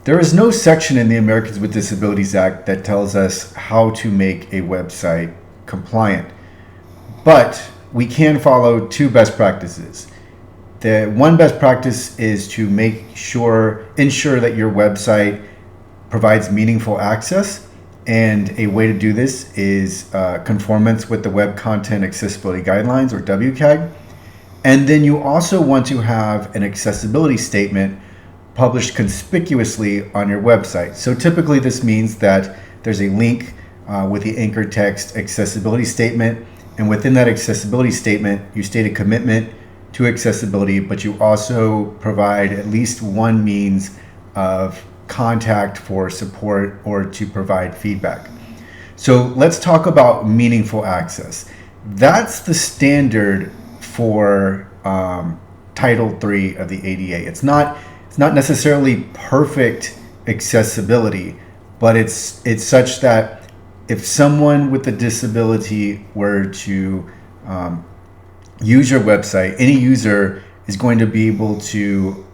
There is no section in the Americans with Disabilities Act that tells us how to make a website compliant, but we can follow two best practices. The one best practice is to ensure that your website provides meaningful access, and a way to do this is conformance with the Web Content Accessibility Guidelines, or WCAG. And then you also want to have an accessibility statement published conspicuously on your website. So typically this means that there's a link with the anchor text accessibility statement, and within that accessibility statement you state a commitment to accessibility, but you also provide at least one means of contact for support or to provide feedback. So let's talk about meaningful access. That's the standard for Title III of the ADA. It's not necessarily perfect accessibility, but it's such that if someone with a disability were to use your website, any user is going to be able to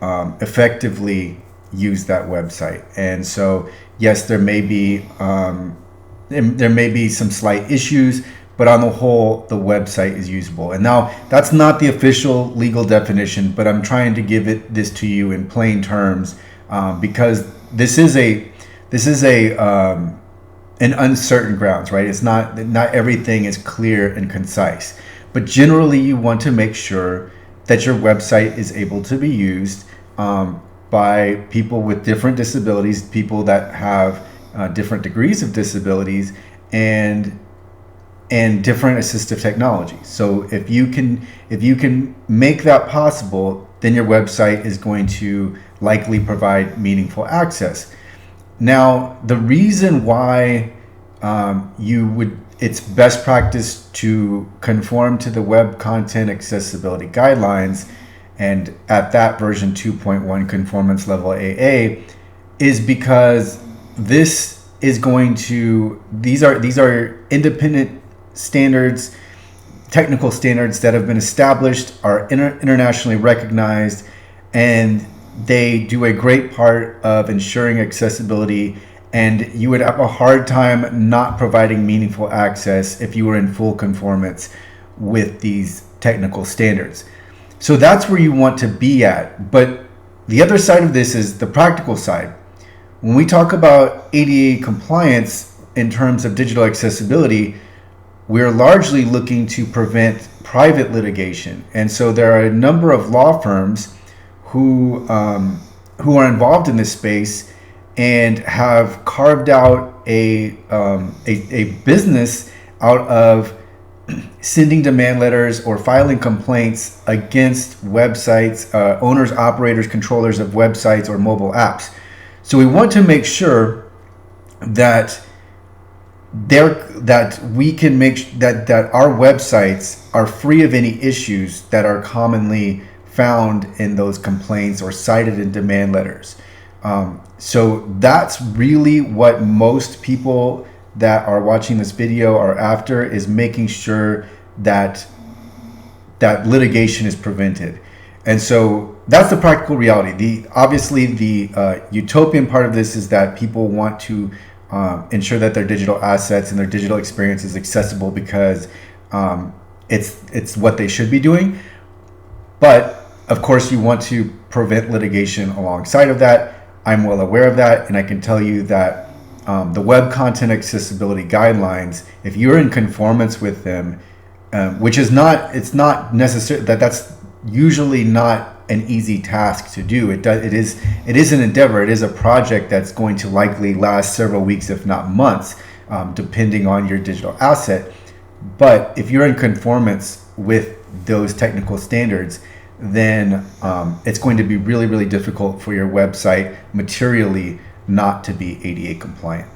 effectively use that website. And so, yes, there may be some slight issues, but on the whole, the website is usable. And now, that's not the official legal definition, but I'm trying to give this to you in plain terms because this is an uncertain grounds, right? It's not everything is clear and concise, but generally, you want to make sure that your website is able to be used by people with different disabilities, people that have different degrees of disabilities, and different assistive technologies. So if you can make that possible, then your website is going to likely provide meaningful access. Now, the reason why it's best practice to conform to the Web Content Accessibility Guidelines, and at that version 2.1 conformance level AA, is because these are independent standards, technical standards that have been established, are internationally recognized, and they do a great part of ensuring accessibility. And you would have a hard time not providing meaningful access if you were in full conformance with these technical standards. So that's where you want to be at. But the other side of this is the practical side. When we talk about ADA compliance in terms of digital accessibility, we're largely looking to prevent private litigation. And so there are a number of law firms who are involved in this space and have carved out a business out of sending demand letters or filing complaints against websites, owners, operators, controllers of websites or mobile apps. So we want to make sure that we can make that our websites are free of any issues that are commonly found in those complaints or cited in demand letters. So that's really what most people that are watching this video are after, is making sure that litigation is prevented. And so that's the practical reality. Obviously the utopian part of this is that people want to ensure that their digital assets and their digital experience is accessible because it's what they should be doing. But of course, you want to prevent litigation alongside of that. I'm well aware of that, and I can tell you that the Web Content Accessibility Guidelines, if you're in conformance with them, it's not necessary that's usually not an easy task to do. It is an endeavor. It is a project that's going to likely last several weeks, if not months, depending on your digital asset. But if you're in conformance with those technical standards, then it's going to be really, really difficult for your website materially not to be ADA compliant.